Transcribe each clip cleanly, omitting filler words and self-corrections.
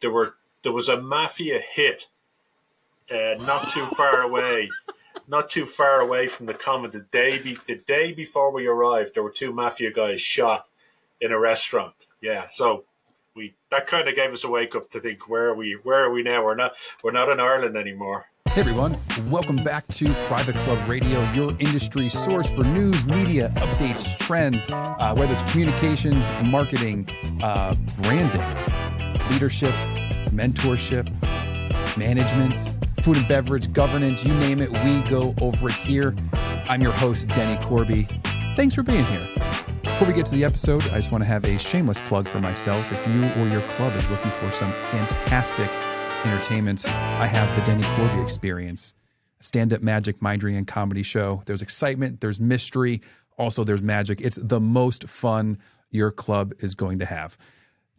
there was a mafia hit not too far away. Not too far away from the comment, the day before we arrived, there were two mafia guys shot in a restaurant. Yeah, so that kind of gave us a wake up to think, where are we now? We're not in Ireland anymore. Hey everyone, welcome back to Private Club Radio, your industry source for news, media, updates, trends, whether it's communications, marketing, branding, leadership, mentorship, management, food and beverage, governance, you name it, we go over it here. I'm your host, Denny Corby. Thanks for being here. Before we get to the episode, I just want to have a shameless plug for myself. If you or your club is looking for some fantastic entertainment, I have the Denny Corby Experience, a stand-up magic, mind reading, and comedy show. There's excitement, there's mystery, also there's magic. It's the most fun your club is going to have.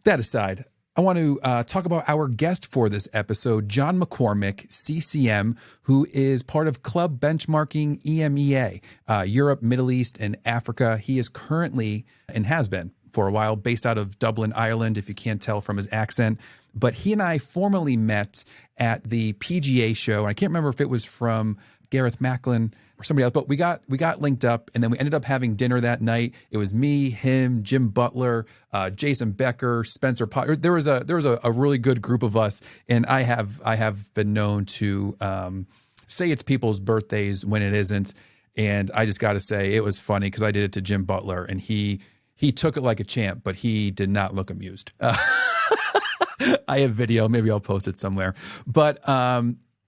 That aside, I want to talk about our guest for this episode, John McCormack CCM, who is part of Club Benchmarking EMEA, Europe, Middle East, and Africa. He is currently, and has been for a while, based out of Dublin, Ireland, if you can't tell from his accent. But he and I formally met at the PGA show. And I can't remember if it was from Gareth Macklin or somebody else, but we got linked up, and then we ended up having dinner that night. It was me, him, Jim Butler, Jason Becker, Spencer Potter. There was a really good group of us, and I have been known to say it's people's birthdays when it isn't. And I just got to say, it was funny because I did it to Jim Butler, and he took it like a champ, but he did not look amused. I have video. Maybe I'll post it somewhere. But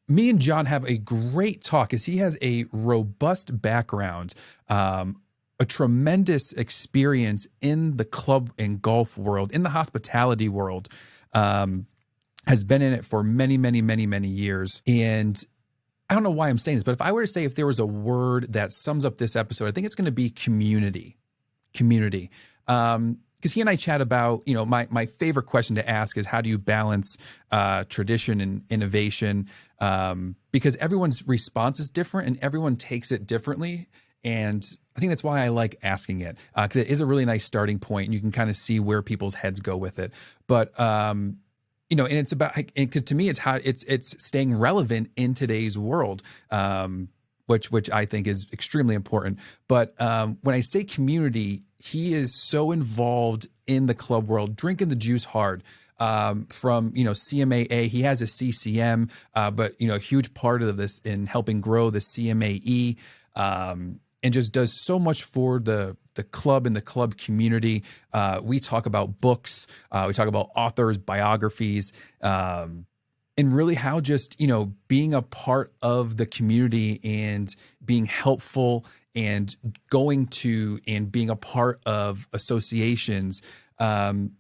me and John have a great talk as he has a robust background, a tremendous experience in the club and golf world, in the hospitality world, has been in it for many, many, many, many years. And I don't know why I'm saying this, but if I were to say if there was a word that sums up this episode, I think it's going to be community. Community. Because he and I chat about, my favorite question to ask is, how do you balance tradition and innovation? Because everyone's response is different and everyone takes it differently. And I think that's why I like asking it, because it is a really nice starting point and you can kind of see where people's heads go with it. But, and it's about, because to me, it's staying relevant in today's world, which I think is extremely important. But when I say community, he is so involved in the club world, drinking the juice hard. From CMAA, he has a CCM, but a huge part of this in helping grow the CMAE, and just does so much for the club and the club community. We talk about books, we talk about authors, biographies, and really how just being a part of the community and being helpful and going to and being a part of associations can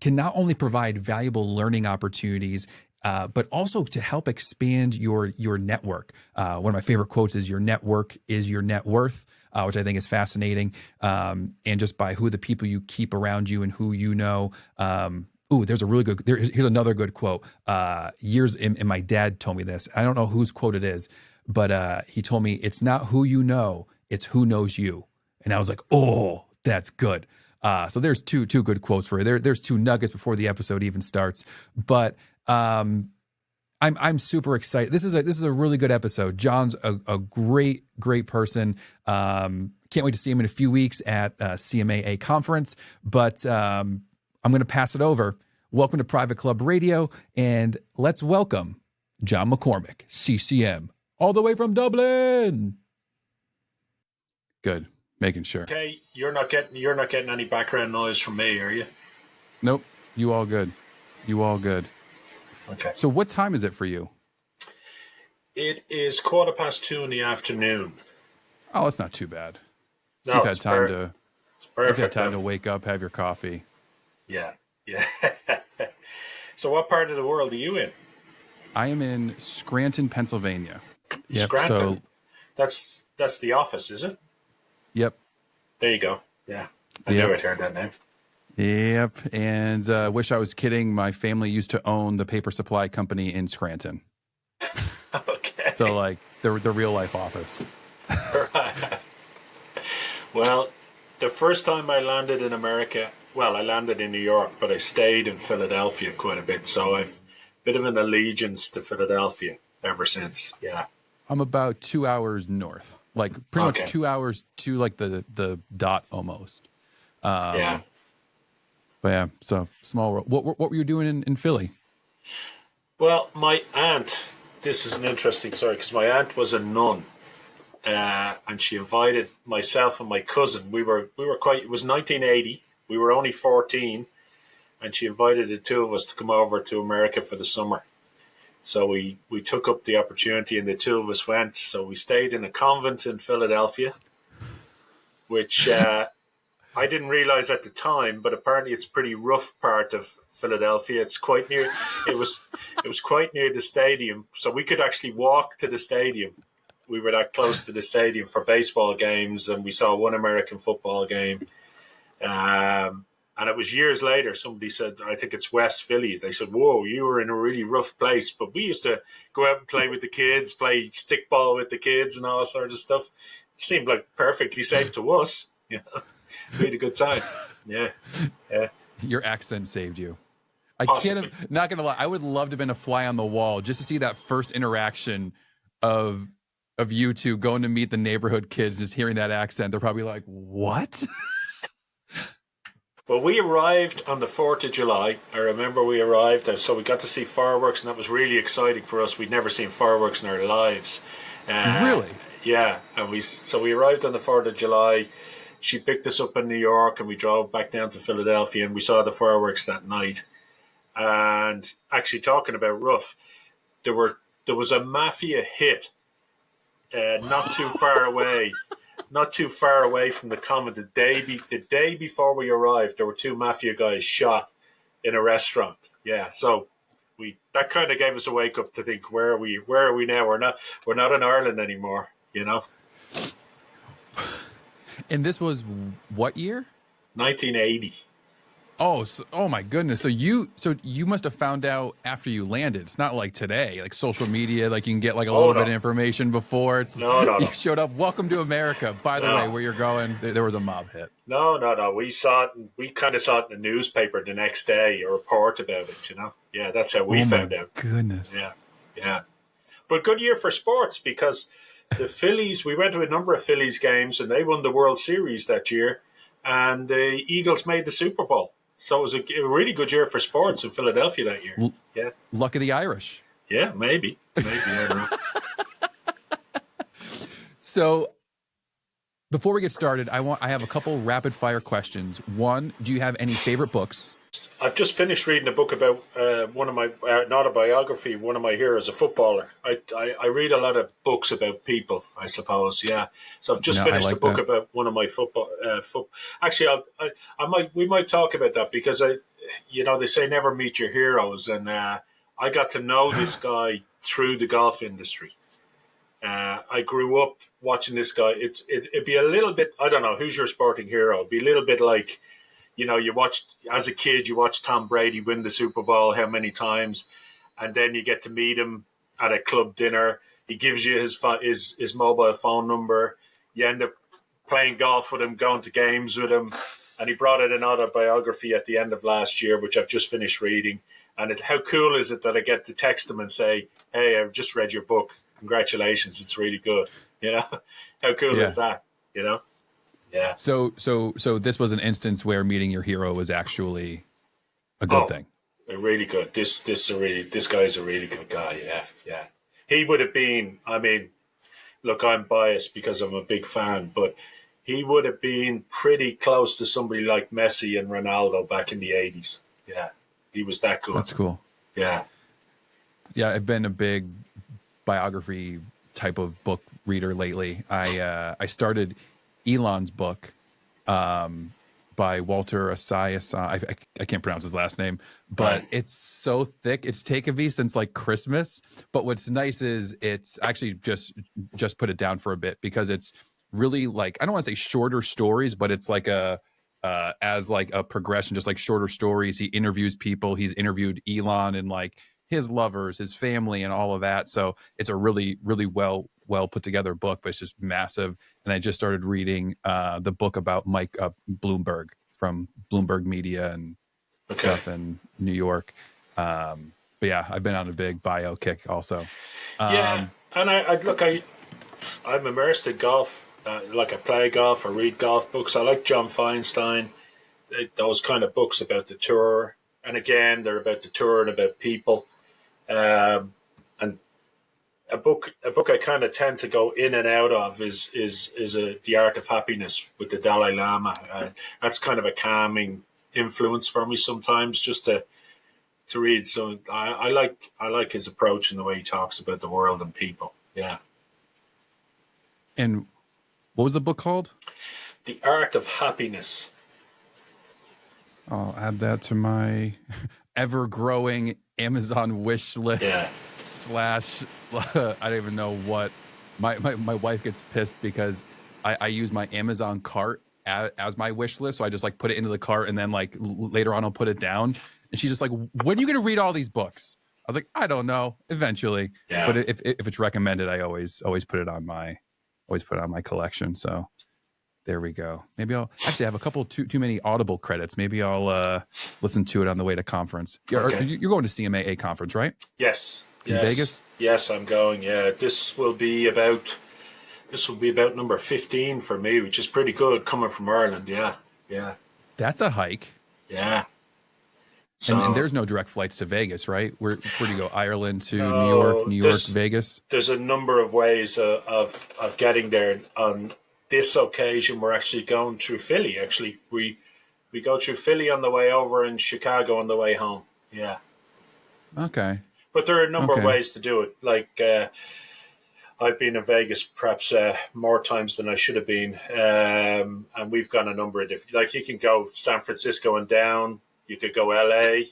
not only provide valuable learning opportunities, but also to help expand your network. One of my favorite quotes is, "Your network is your net worth," which I think is fascinating. And just by who the people you keep around you and who you know. There's a really good, here's another good quote. And my dad told me this. I don't know whose quote it is, but he told me, "It's not who you know, it's who knows you." And I was like, oh, that's good. So there's two good quotes for you. There's two nuggets before the episode even starts. But I'm super excited. This is a really good episode. John's a great person. Can't wait to see him in a few weeks at CMAA conference. But I'm going to pass it over. Welcome to Private Club Radio, and let's welcome John McCormack, CCM, all the way from Dublin. Good, making sure. Okay, you're not getting any background noise from me, are you? Nope, you all good. Okay. So what time is it for you? It is 2:15 in the afternoon. Oh, that's not too bad. No, you've had time to. It's perfect. You've had time to wake up, have your coffee. Yeah. So what part of the world are you in? I am in Scranton, Pennsylvania. Yep. Scranton? So that's the office, is it? Yep. There you go. Yeah. I knew I'd heard that name. Yep. And wish I was kidding. My family used to own the paper supply company in Scranton. Okay. So like the real life office. Right. Well, the first time I landed in America well, I landed in New York, but I stayed in Philadelphia quite a bit. So I've a bit of an allegiance to Philadelphia ever since. Yeah. I'm about 2 hours north, like pretty much Okay. 2 hours to like the dot almost. Yeah. But yeah, so small world. What were you doing in Philly? Well, my aunt, this is an interesting story because my aunt was a nun, and she invited myself and my cousin. We were quite. It was 1980. We were only 14, and she invited the two of us to come over to America for the summer. So we took up the opportunity, and the two of us went. So we stayed in a convent in Philadelphia, which I didn't realize at the time, but apparently it's a pretty rough part of Philadelphia. It's quite near. It was it was quite near the stadium, so we could actually walk to the stadium. We were that close to the stadium for baseball games, and we saw one American football game. And it was years later. Somebody said, "I think it's West Philly." They said, "Whoa, you were in a really rough place." But we used to go out and play with the kids, play stickball with the kids, and all sorts of stuff. It seemed like perfectly safe to us. You know, we had a good time. Yeah, yeah, Your accent saved you. I can't possibly. have, not gonna lie. I would love to have been a fly on the wall just to see that first interaction of you two going to meet the neighborhood kids, just hearing that accent. They're probably like, "What?" Well, we arrived on the 4th of July. I remember we arrived, so we got to see fireworks, and that was really exciting for us. We'd never seen fireworks in our lives. Uh, Really? yeah, and we arrived on the 4th of July. She picked us up in New York, and we drove back down to Philadelphia, and we saw the fireworks that night. And actually, talking about rough, there were there was a mafia hit not too far away, not too far away from the common. The day before we arrived, there were two mafia guys shot in a restaurant. Yeah, so we that kind of gave us a wake up to think where are we now? We're not in Ireland anymore. You know, And this was what year? 1980. Oh, oh my goodness. So you must have found out after you landed. It's not like today, like social media, like you can get like a Oh little bit of no, information before it's no, no, you no, showed up. Welcome to America. By the way, no. where you're going, there was a mob hit. No, no, no. We saw it. We kind of saw it in the newspaper the next day, a report about it. Yeah, that's how we Oh my found out. goodness. Yeah, yeah. But good year for sports because the Phillies. We went to a number of Phillies games, and they won the World Series that year, and the Eagles made the Super Bowl. So it was a really good year for sports in Philadelphia that year. Yeah, Luck of the Irish. yeah, maybe. I don't know. So before we get started, I have a couple rapid fire questions. One, do you have any favorite books? I've just finished reading a book about one of my, not a biography, one of my heroes, a footballer. I read a lot of books about people, I suppose. Yeah. So I've just No, I finished a like book that. about one of my football. Actually, we might talk about that because they say never meet your heroes, and I got to know this guy through the golf industry. I grew up watching this guy. It'd be a little bit. I don't know who's your sporting hero. It'd be a little bit like you watched as a kid, you watched Tom Brady win the Super Bowl how many times, and then you get to meet him at a club dinner. He gives you his mobile phone number. You end up playing golf with him, going to games with him, and he brought out an autobiography at the end of last year, which I've just finished reading. And how cool is it that I get to text him and say, "Hey, I've just read your book. Congratulations, it's really good." You know, how cool is Yeah. that? You know, yeah. So this was an instance where meeting your hero was actually a good Oh, thing. really good. This guy's a really good guy. Yeah, yeah. He would have been. I mean, look, I'm biased because I'm a big fan, but he would have been pretty close to somebody like Messi and Ronaldo back in the '80s. Yeah, he was that good. That's cool. Yeah. Yeah, I've been a big biography type of book reader lately. I started Elon's book by Walter Assayas. I can't pronounce his last name, but Right. it's so thick. It's taken me since like Christmas. But what's nice is it's actually just put it down for a bit because it's really like I don't want to say shorter stories, but it's like a as like a progression, just like shorter stories. He interviews people. He's interviewed Elon and like his lovers, his family, and all of that. So it's a really well put together book, but it's just massive. And I just started reading the book about Mike Bloomberg. from Bloomberg Media and stuff in New York. But yeah, I've been on a big bio kick also. Yeah, and I'm immersed in golf. Like I play golf or read golf books. I like John Feinstein, those kind of books about the tour. And again, they're about the tour and about people. And a book I kind of tend to go in and out of is The Art of Happiness with the Dalai Lama. That's kind of a calming influence for me sometimes, just to read. So I like his approach and the way he talks about the world and people. Yeah. And what was the book called? The Art of Happiness. I'll add that to my ever growing Amazon wish list Yeah. slash I don't even know what. My wife gets pissed because I use my Amazon cart as my wish list. So I just like put it into the cart and then like later on I'll put it down. And she's just like, when are you going to read all these books? I was like, I don't know, eventually. Yeah. But if it's recommended, I always put it on my collection. So there we go. Maybe I'll actually have a couple too many Audible credits. Maybe I'll listen to it on the way to conference. You're going to CMAA conference, right? Yes. In Vegas? Yes, I'm going. Yeah, this will be about number 15 for me, which is pretty good coming from Ireland. Yeah. Yeah. That's a hike. Yeah. And So there's no direct flights to Vegas, right? Where do you go? Ireland to no, New York, Vegas? there's a number of ways of getting there. On this occasion, we're actually going through Philly. Actually, we go through Philly on the way over and Chicago on the way home. Yeah. Okay. But there are a number of Okay. ways to do it. Like I've been in Vegas perhaps more times than I should have been, and we've gone a number of different. Like you can go San Francisco and down. You could go LA.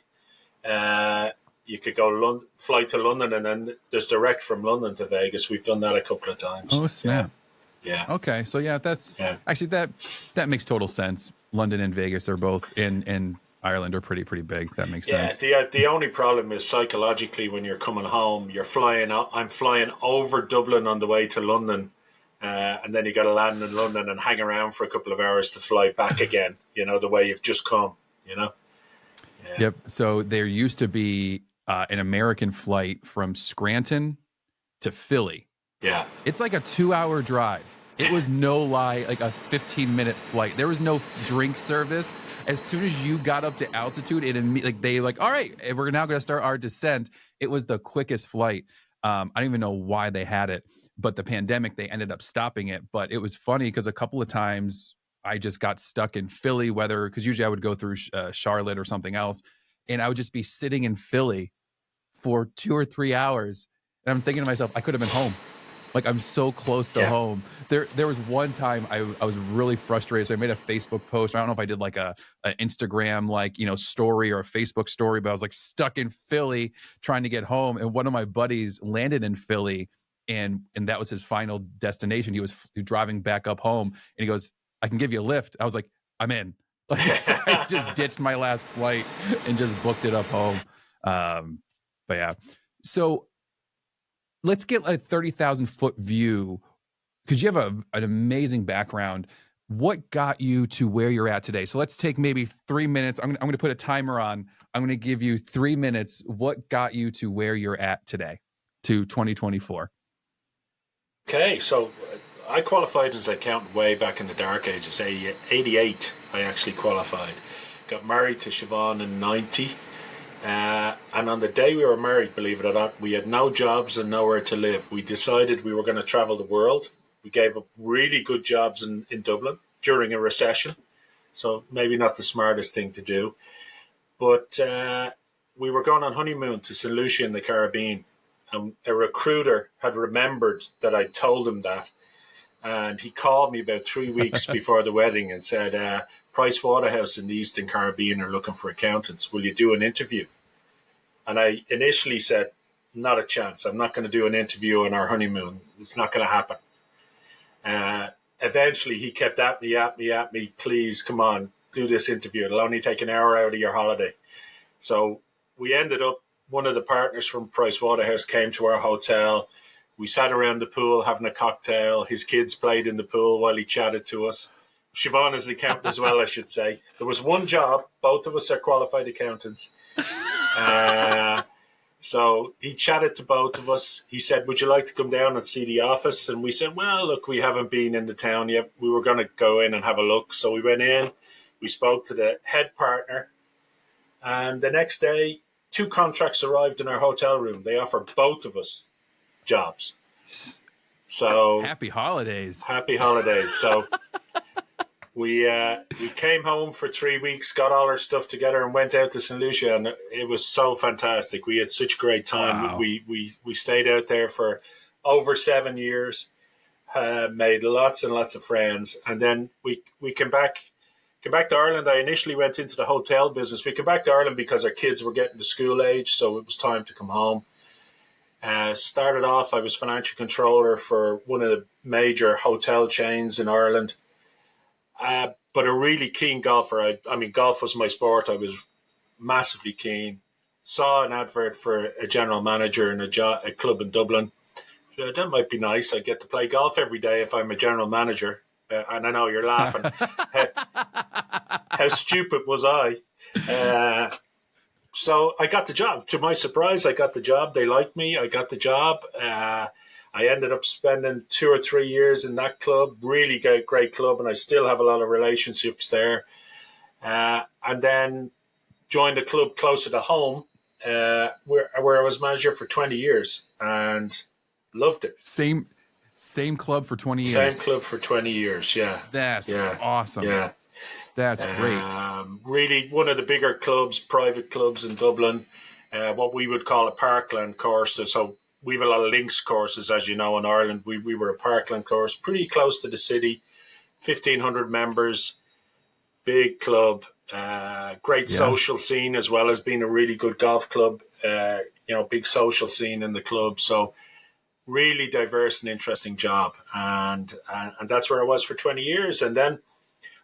You could go fly to London, and then there's direct from London to Vegas. We've done that a couple of times. Oh snap. Yeah. Okay. So yeah, that's actually that makes total sense. London and Vegas are both in Ireland are pretty big. That makes sense. The only problem is psychologically when you're coming home, you're flying. I'm flying over Dublin on the way to London, and then you got to land in London and hang around for a couple of hours to fly back again. You know the way you've just come. You know. Yeah. Yep. So there used to be an American flight from Scranton to Philly. Yeah. It's like a 2-hour drive. It was no lie, like a 15-minute flight. There was no drink service. As soon as you got up to altitude, all right, we're now going to start our descent. It was the quickest flight. I don't even know why they had it, but the pandemic, they ended up stopping it. But it was funny because a couple of times I just got stuck in Philly, because usually I would go through Charlotte or something else, and I would just be sitting in Philly for 2 or 3 hours. And I'm thinking to myself, I could have been home. Like I'm so close to home. There was one time I was really frustrated. So I made a Facebook post. I don't know if I did like an Instagram, story or a Facebook story, but I was like stuck in Philly trying to get home. And one of my buddies landed in Philly and that was his final destination. He was driving back up home and he goes, I can give you a lift. I was like, I'm in. So I just ditched my last flight and just booked it up home. But yeah. So let's get a 30,000 foot view because you have an amazing background. What got you to where you're at today? So let's take maybe 3 minutes. I'm going to put a timer on. I'm going to give you 3 minutes. What got you to where you're at today, to 2024? Okay, so I qualified as an accountant way back in the dark ages. 88, I actually qualified. Got married to Siobhan in 90. And on the day we were married, believe it or not, we had no jobs and nowhere to live. We decided we were going to travel the world. We gave up really good jobs in Dublin during a recession. So maybe not the smartest thing to do. But we were going on honeymoon to St. Lucia in the Caribbean. And a recruiter had remembered that I told him that. And he called me about 3 weeks before the wedding and said, Price Waterhouse in the Eastern Caribbean are looking for accountants. Will you do an interview? And I initially said, not a chance. I'm not going to do an interview on our honeymoon. It's not going to happen. Eventually, he kept at me. Please, come on, do this interview. It'll only take an hour out of your holiday. So we ended up, one of the partners from Price Waterhouse came to our hotel. We sat around the pool having a cocktail. His kids played in the pool while he chatted to us. Siobhan is the accountant as well, I should say. There was one job. Both of us are qualified accountants. So he chatted to both of us. He said, would you like to come down and see the office? And we said, well, look, we haven't been in the town yet. We were going to go in and have a look. So we went in. We spoke to the head partner. And the next day, 2 contracts arrived in our hotel room. They offered both of us jobs. So happy holidays. Happy holidays. So we came home for 3 weeks, got all our stuff together, and went out to St. Lucia, and it was so fantastic. We had such a great time. Wow. We stayed out there for over 7 years, made lots and lots of friends, and then we came back to Ireland. I initially went into the hotel business. We came back to Ireland because our kids were getting to school age, so it was time to come home. Started off, I was financial controller for one of the major hotel chains in Ireland. But a really keen golfer. I mean, golf was my sport. I was massively keen. Saw an advert for a general manager in a club in Dublin. That might be nice. I get to play golf every day if I'm a general manager. And I know you're laughing. How stupid was I? So I got the job. To my surprise, I got the job. They liked me. I got the job. I ended up spending 2 or 3 years in that club. Really great club, and I still have a lot of relationships there. And then joined a club closer to home, where I was manager for 20 years and loved it. Same club for 20 years. Same club for 20 years. Yeah, that's awesome. Yeah. That's great. Really one of the bigger clubs, private clubs in Dublin, what we would call a parkland course. So we have a lot of links courses, as you know, in Ireland. We were a parkland course, pretty close to the city, 1,500 members, big club, great social scene, as well as being a really good golf club, big social scene in the club. So really diverse and interesting job. And that's where I was for 20 years. And then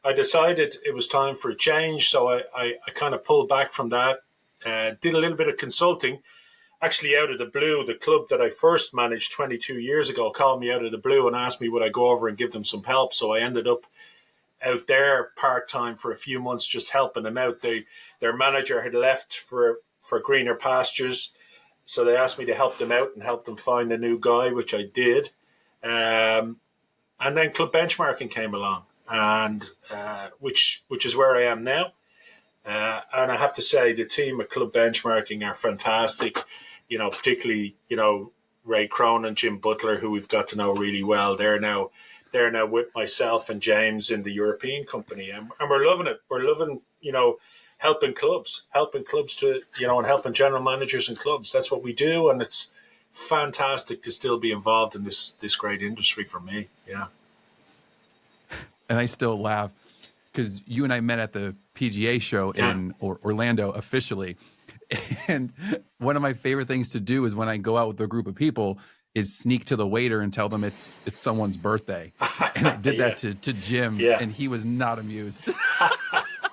I decided it was time for a change, so I kind of pulled back from that, did a little bit of consulting. Actually, out of the blue, the club that I first managed 22 years ago called me out of the blue and asked me would I go over and give them some help. So I ended up out there part-time for a few months just helping them out. Their manager had left for greener pastures, so they asked me to help them out and help them find a new guy, which I did. And then Club Benchmarking came along. And which is where I am now. And I have to say the team at Club Benchmarking are fantastic, particularly, Ray Crone and Jim Butler, who we've got to know really well. They're now with myself and James in the European company. And we're loving it. We're loving, helping clubs to, and helping general managers and clubs. That's what we do. And it's fantastic to still be involved in this great industry for me. Yeah. And I still laugh because you and I met at the PGA show in Orlando officially. And one of my favorite things to do is when I go out with a group of people is sneak to the waiter and tell them it's someone's birthday. And I did that to Jim, and he was not amused.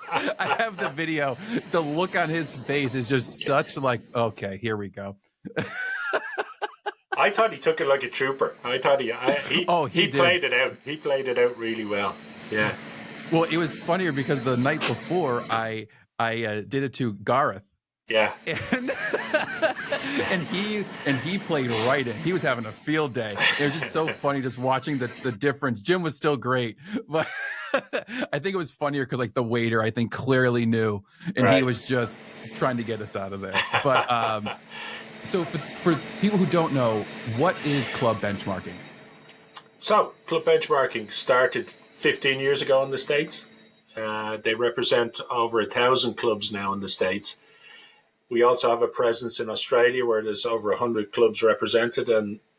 I have the video. The look on his face is just such like, okay, here we go. I thought he took it like a trooper. I thought he played it out. He played it out really well. Yeah. Well, it was funnier because the night before I did it to Gareth. Yeah. And he played right in. He was having a field day. It was just so funny just watching the difference. Jim was still great, but I think it was funnier because like the waiter I think clearly knew, and he was just trying to get us out of there. But so for people who don't know, what is Club Benchmarking? So Club Benchmarking started 15 years ago in the States. They represent over 1,000 clubs now in the States. We also have a presence in Australia where there's over 100 clubs represented.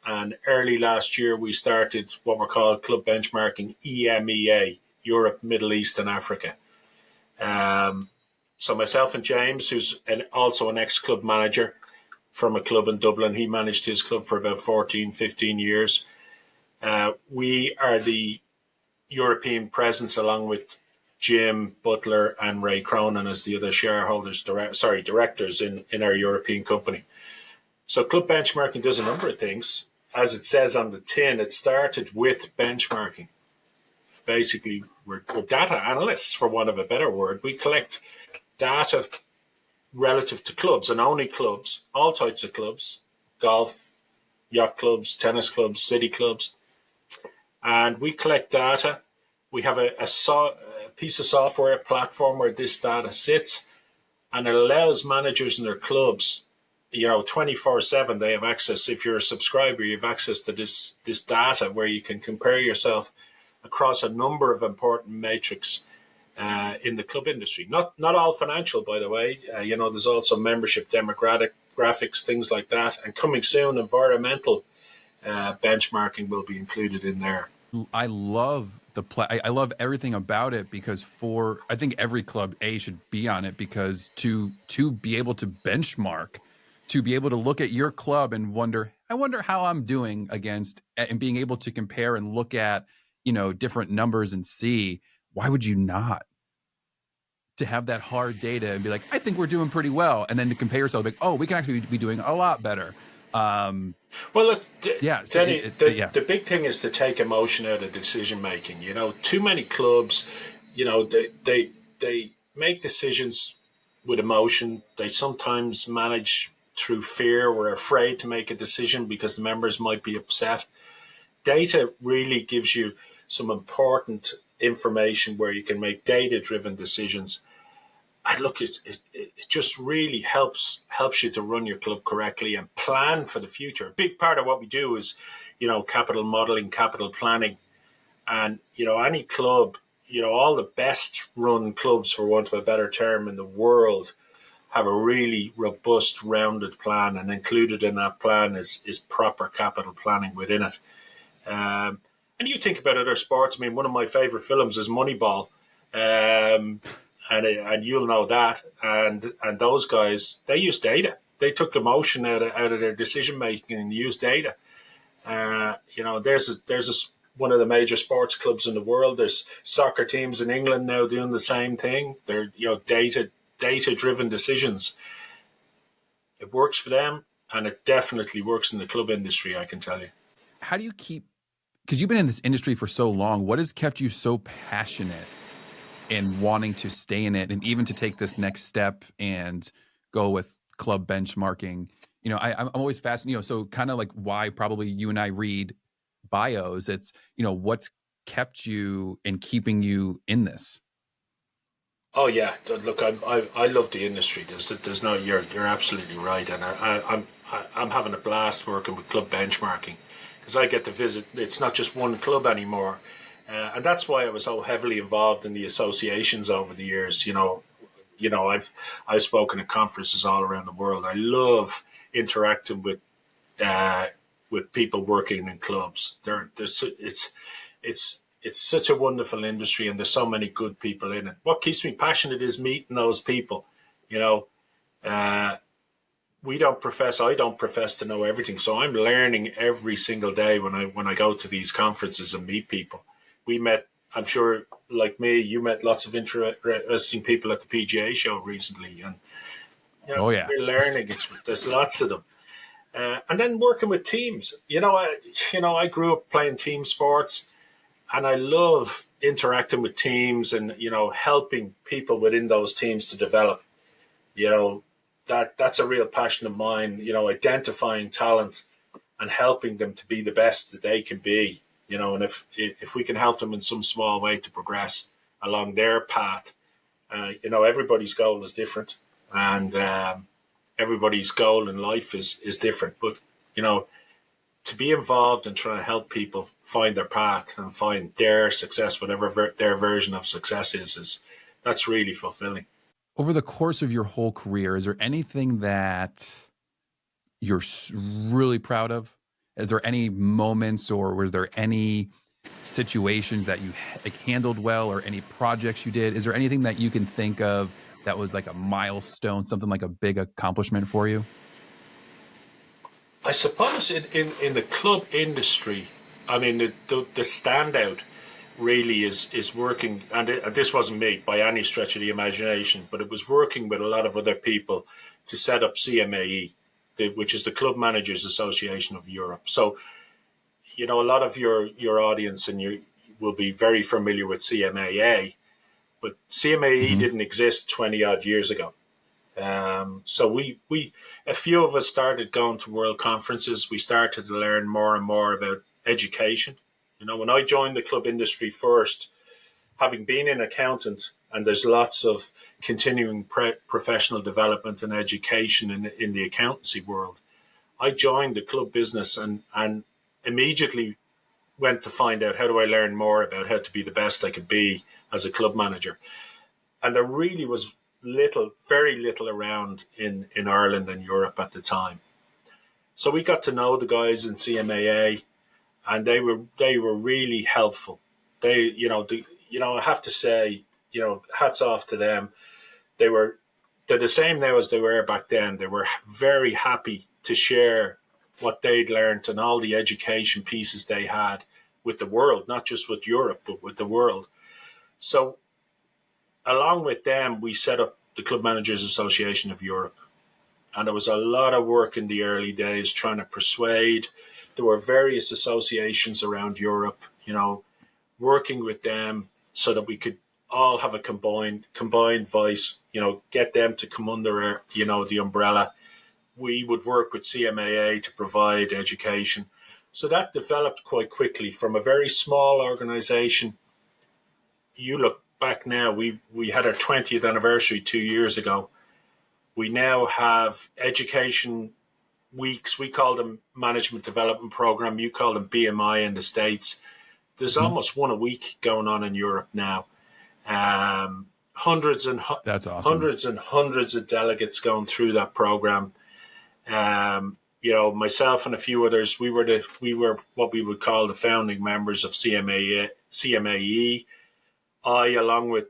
And early last year, we started what we're called Club Benchmarking EMEA, Europe, Middle East, and Africa. So myself and James, who's also an ex-club manager from a club in Dublin, he managed his club for about 14, 15 years. We are the European presence along with Jim Butler and Ray Cronin as the other directors in our European company. So Club Benchmarking does a number of things. As it says on the tin, it started with benchmarking. Basically we're data analysts, for want of a better word. We collect data relative to clubs, and only clubs, all types of clubs, golf, yacht clubs, tennis clubs, city clubs. And we collect data. We have a piece of software platform where this data sits, and it allows managers in their clubs, 24/7, they have access. If you're a subscriber, you have access to this data where you can compare yourself across a number of important metrics in the club industry. Not all financial, by the way. There's also membership demographics, things like that. And coming soon, environmental benchmarking will be included in there. I love I love everything about it, because I think every club should be on it, because to be able to benchmark, to be able to look at your club and I wonder how I'm doing against, and being able to compare and look at, different numbers and see, why would you not? To have that hard data and be like, I think we're doing pretty well. And then to compare yourself, like, oh, we can actually be doing a lot better. Well, look, Yeah. So Denny, the big thing is to take emotion out of decision making. Too many clubs, they make decisions with emotion. They sometimes manage through fear. We're afraid to make a decision because the members might be upset. Data really gives you some important information where you can make data-driven decisions. And look, it just really helps you to run your club correctly and plan for the future. A big part of what we do is, capital modeling, capital planning, and any club, all the best run clubs, for want of a better term, in the world have a really robust, rounded plan, and included in that plan is proper capital planning within it. And you think about other sports. I mean, one of my favorite films is Moneyball. And you'll know that. And those guys, they use data. They took emotion out of their decision making and used data. There's one of the major sports clubs in the world. There's soccer teams in England now doing the same thing. They're data driven decisions. It works for them, and it definitely works in the club industry, I can tell you. How do you keep? Because you've been in this industry for so long, what has kept you so passionate and wanting to stay in it, and even to take this next step and go with club benchmarking? I'm always fascinated, so kind of like why probably you and I read bios. It's, what's kept you and keeping you in this? Oh yeah, look, I love the industry. There's no, you're absolutely right, and I'm having a blast working with club benchmarking, because I get to visit. It's not just one club anymore. And that's why I was so heavily involved in the associations over the years. I've spoken at conferences all around the world. I love interacting with people working in clubs. It's such a wonderful industry, and there's so many good people in it. What keeps me passionate is meeting those people. I don't profess to know everything, so I'm learning every single day when I go to these conferences and meet people. We met, I'm sure, like me, you met lots of interesting people at the PGA show recently, and Oh yeah. we're learning. There's lots of them, and then working with teams. I grew up playing team sports, and I love interacting with teams and helping people within those teams to develop. That's a real passion of mine. Identifying talent and helping them to be the best that they can be. And if we can help them in some small way to progress along their path, everybody's goal is different, and everybody's goal in life is different. But to be involved and trying to help people find their path and find their success, whatever their version of success is that's really fulfilling. Over the course of your whole career, is there anything that you're really proud of? Is there any moments, or were there any situations that you handled well, or any projects you did? Is there anything that you can think of that was like a milestone, something like a big accomplishment for you? I suppose in the club industry, I mean, the standout really is working, and this wasn't me by any stretch of the imagination, but it was working with a lot of other people to set up CMAE, which is the Club Managers Association of Europe. So, a lot of your audience and will be very familiar with CMAA, but CMAE didn't exist 20 odd years ago. So a few of us started going to world conferences. We started to learn more and more about education. When I joined the club industry first, having been an accountant, and there's lots of continuing professional development and education in the accountancy world, I joined the club business and immediately went to find out, how do I learn more about how to be the best I could be as a club manager? And there really was very little around in Ireland and Europe at the time. So we got to know the guys in CMAA, and they were really helpful. I have to say, hats off to them. They're the same now as they were back then. They were very happy to share what they'd learned and all the education pieces they had with the world, not just with Europe, but with the world. So along with them, we set up the Club Managers Association of Europe. And there was a lot of work in the early days trying to persuade. There were various associations around Europe, working with them so that we could all have a combined voice, get them to come under, the umbrella. We would work with CMAA to provide education. So that developed quite quickly from a very small organization. You look back now, we had our 20th anniversary 2 years ago. We now have education weeks. We call them management development program. You call them BMI in the States. There's almost one a week going on in Europe now. Hundreds and That's awesome. hundreds of delegates going through that program. Myself and a few others, we were what we would call the founding members of CMAE. Along with,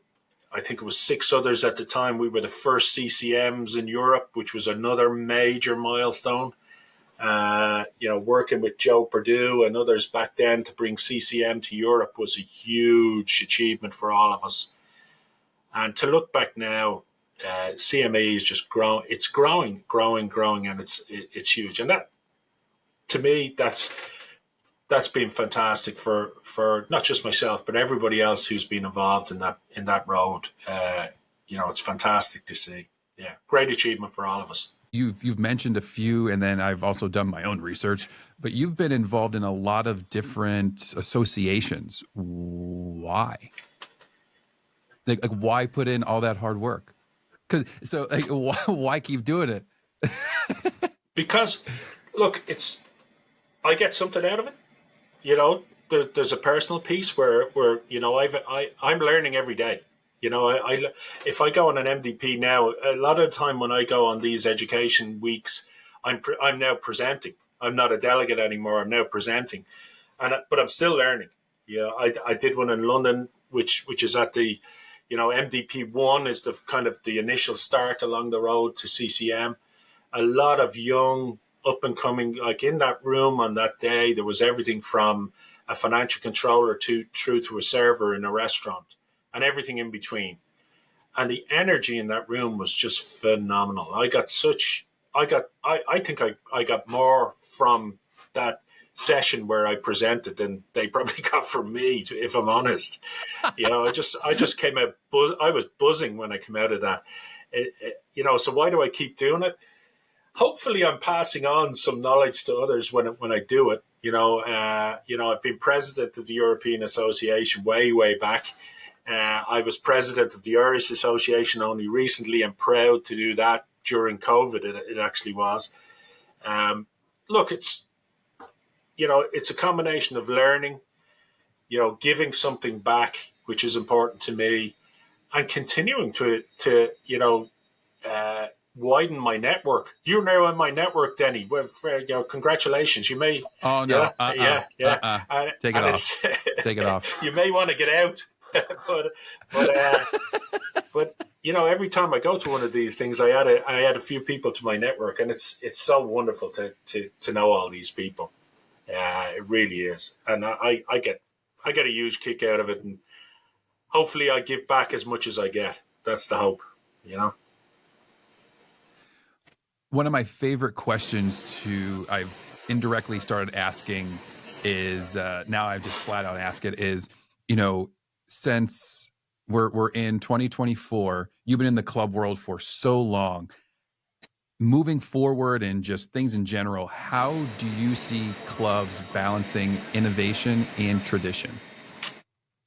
I think it was 6 others at the time, we were the first CCMs in Europe, which was another major milestone. Working with Joe Perdue and others back then to bring CCM to Europe was a huge achievement for all of us. And to look back now, CME is just growing. It's growing, and it's huge. And that, to me, that's been fantastic for not just myself, but everybody else who's been involved in that road. It's fantastic to see. Yeah, great achievement for all of us. You've mentioned a few, and then I've also done my own research, but you've been involved in a lot of different associations. Why? Like why put in all that hard work? Why keep doing it? Because, look, I get something out of it. There's a personal piece where I'm learning every day. If I go on an MDP now, a lot of the time when I go on these education weeks, I'm now presenting. I'm not a delegate anymore. I'm now presenting, but I'm still learning. I did one in London, which is at the, MDP 1 is the kind of the initial start along the road to CCM. A lot of young up and coming, like in that room on that day, there was everything from a financial controller through to a server in a restaurant and everything in between. And the energy in that room was just phenomenal. I think I got more from that session where I presented than they probably got from me, if I'm honest. I just came out, I was buzzing when I came out of that. So why do I keep doing it? Hopefully I'm passing on some knowledge to others when I do it. I've been president of the European Association way back. I was president of the Irish Association only recently, and proud to do that during COVID. It actually was. Look, it's a combination of learning, giving something back, which is important to me, and continuing to widen my network. You're now in my network, Denny. Well, congratulations. You may. Oh no! Yeah. Take it off. Take it off. You may want to get out, but every time I go to one of these things, I add a few people to my network, and it's so wonderful to know all these people. It really is, and I get a huge kick out of it, and hopefully I give back as much as I get. That's the hope, One of my favorite questions I've indirectly started asking is, now I've just flat out asked it, is, since we're in 2024, you've been in the club world for so long. Moving forward and just things in general, how do you see clubs balancing innovation and tradition?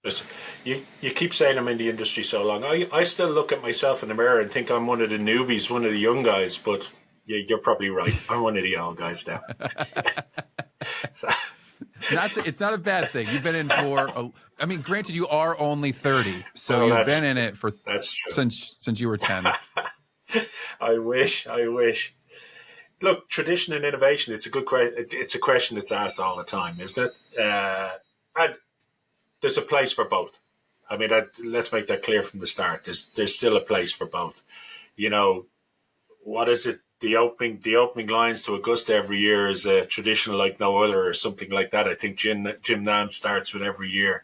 Listen, you keep saying I'm in the industry so long. I still look at myself in the mirror and think I'm one of the newbies, one of the young guys, but you're probably right. I'm one of the old guys now. It's not a bad thing. You've been in granted, you are only 30, so Well, you've been in it for that's true. since you were 10. I wish. Look, tradition and innovation. It's a good question. It's a question that's asked all the time, isn't it? And there's a place for both. I mean, let's make that clear from the start. There's still a place for both. What is it? The opening lines to Augusta every year is a tradition like no other, or something like that. I think Jim Nance starts with every year.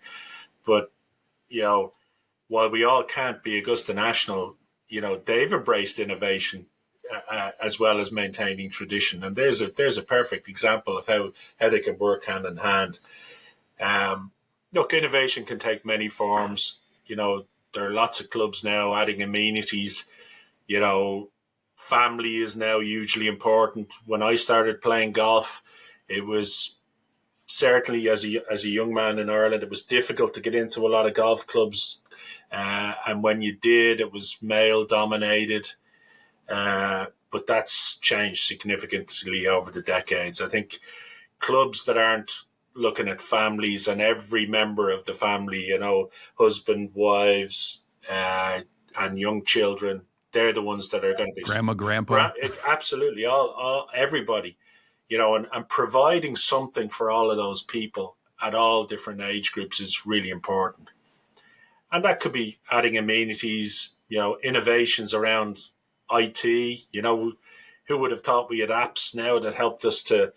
But you know, while we all can't be Augusta National, they've embraced innovation as well as maintaining tradition, and there's a perfect example of how they can work hand in hand. Look, innovation can take many forms. There are lots of clubs now adding amenities. You know, family is now hugely important. When I started playing golf, it was certainly as a young man in Ireland, it was difficult to get into a lot of golf clubs, and when you did, it was male dominated. But that's changed significantly over the decades. I think clubs that aren't looking at families and every member of the family, husband, wives, and young children, they're the ones that are going to be Grandma, grandpa. absolutely all everybody, and providing something for all of those people at all different age groups is really important. And that could be adding amenities, innovations around IT. Who would have thought we had apps now that helped us to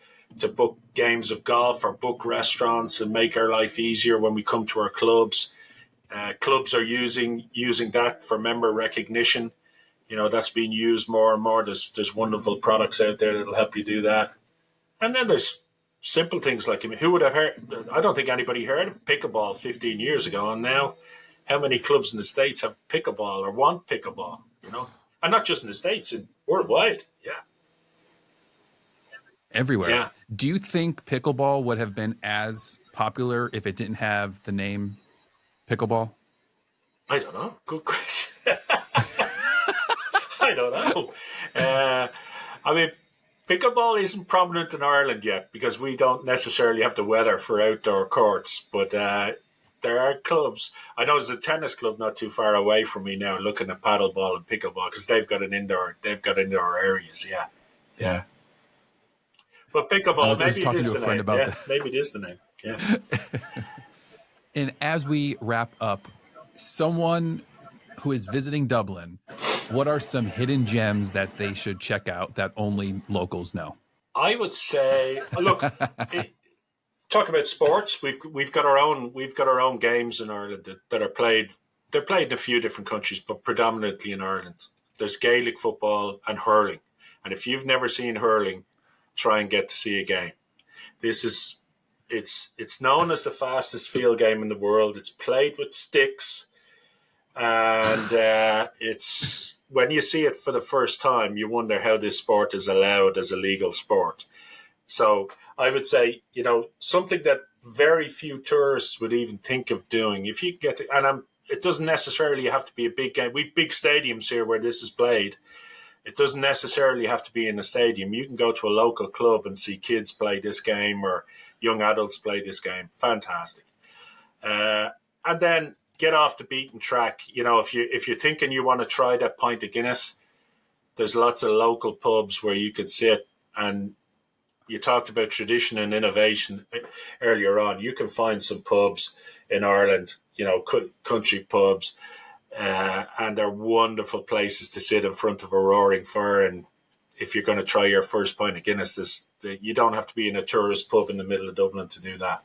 book games of golf or book restaurants and make our life easier when we come to our clubs. Clubs are using that for member recognition. That's being used more and more. There's wonderful products out there that'll help you do that. And then there's simple things like, who would have heard? I don't think anybody heard of pickleball 15 years ago. And now, how many clubs in the States have pickleball or want pickleball? And not just in the States, worldwide. Yeah. Everywhere. Yeah. Do you think pickleball would have been as popular if it didn't have the name pickleball? I don't know. Good question. I don't know. I mean, pickleball isn't prominent in Ireland yet because we don't necessarily have the weather for outdoor courts, but there are clubs. I know there's a tennis club not too far away from me now looking at paddleball and pickleball because they've got indoor areas. Yeah. Yeah. But I pickleball, was maybe it talking is to a the friend name. about Yeah. that. Maybe it is the name. Yeah. And as we wrap up, someone who is visiting Dublin, what are some hidden gems that they should check out that only locals know? I would say, look, talk about sports. We've got our own games in Ireland that are played. They're played in a few different countries, but predominantly in Ireland. There's Gaelic football and hurling, and if you've never seen hurling, try and get to see a game. This is it's known as the fastest field game in the world. It's played with sticks, and it's when you see it for the first time, you wonder how this sport is allowed as a legal sport. So I would say, something that very few tourists would even think of doing. If you get to, it doesn't necessarily have to be a big game. We've big stadiums here where this is played. It doesn't necessarily have to be in a stadium. You can go to a local club and see kids play this game or young adults play this game. Fantastic. And then get off the beaten track. If you're thinking you want to try that pint of Guinness, there's lots of local pubs where you could sit. And you talked about tradition and innovation earlier on. You can find some pubs in Ireland, country pubs, and they're wonderful places to sit in front of a roaring fire. And if you're going to try your first pint of Guinness, you don't have to be in a tourist pub in the middle of Dublin to do that.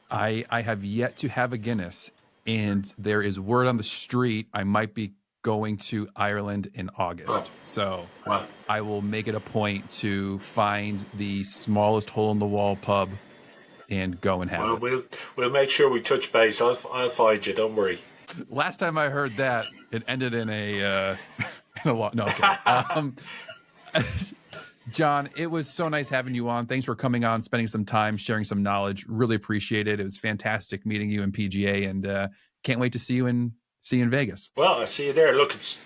I have yet to have a Guinness, and there is word on the street I might be going to Ireland in August. So I will make it a point to find the smallest hole in the wall pub and go and have Well, it. we'll make sure we touch base. I'll find you. Don't worry. Last time I heard that, it ended in a in a lot. No, okay. John, it was so nice having you on. Thanks for coming on, spending some time, sharing some knowledge. Really appreciate it. It was fantastic meeting you in PGA, and can't wait to see you in Vegas. Well, I see you there. Look, it's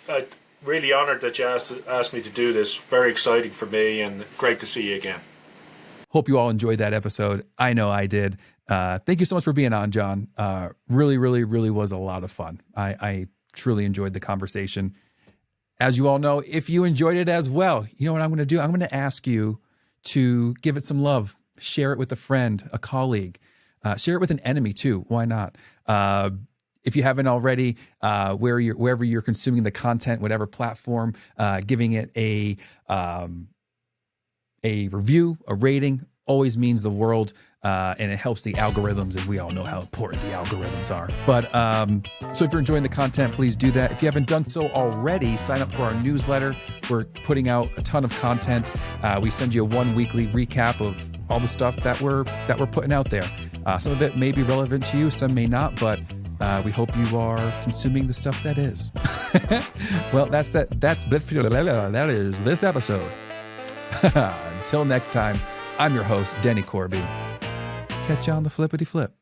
really honoured that you asked me to do this. Very exciting for me, and great to see you again. Hope you all enjoyed that episode. I know I did. Thank you so much for being on, John. Really, really, really was a lot of fun. I truly enjoyed the conversation. As you all know, if you enjoyed it as well, you know what I'm going to do? I'm going to ask you to give it some love, share it with a friend, a colleague, share it with an enemy too. Why not? If you haven't already, wherever you're consuming the content, whatever platform, giving it a review, a rating, always means the world, and it helps the algorithms, and we all know how important the algorithms are. But so if you're enjoying the content, please do that. If you haven't done so already, sign up for our newsletter. We're putting out a ton of content. We send you a 1 weekly recap of all the stuff that we're putting out there. Some of it may be relevant to you, some may not, but we hope you are consuming the stuff that is. Well, that is this episode. Until next time, I'm your host, Denny Corby. Catch you on the flippity flip.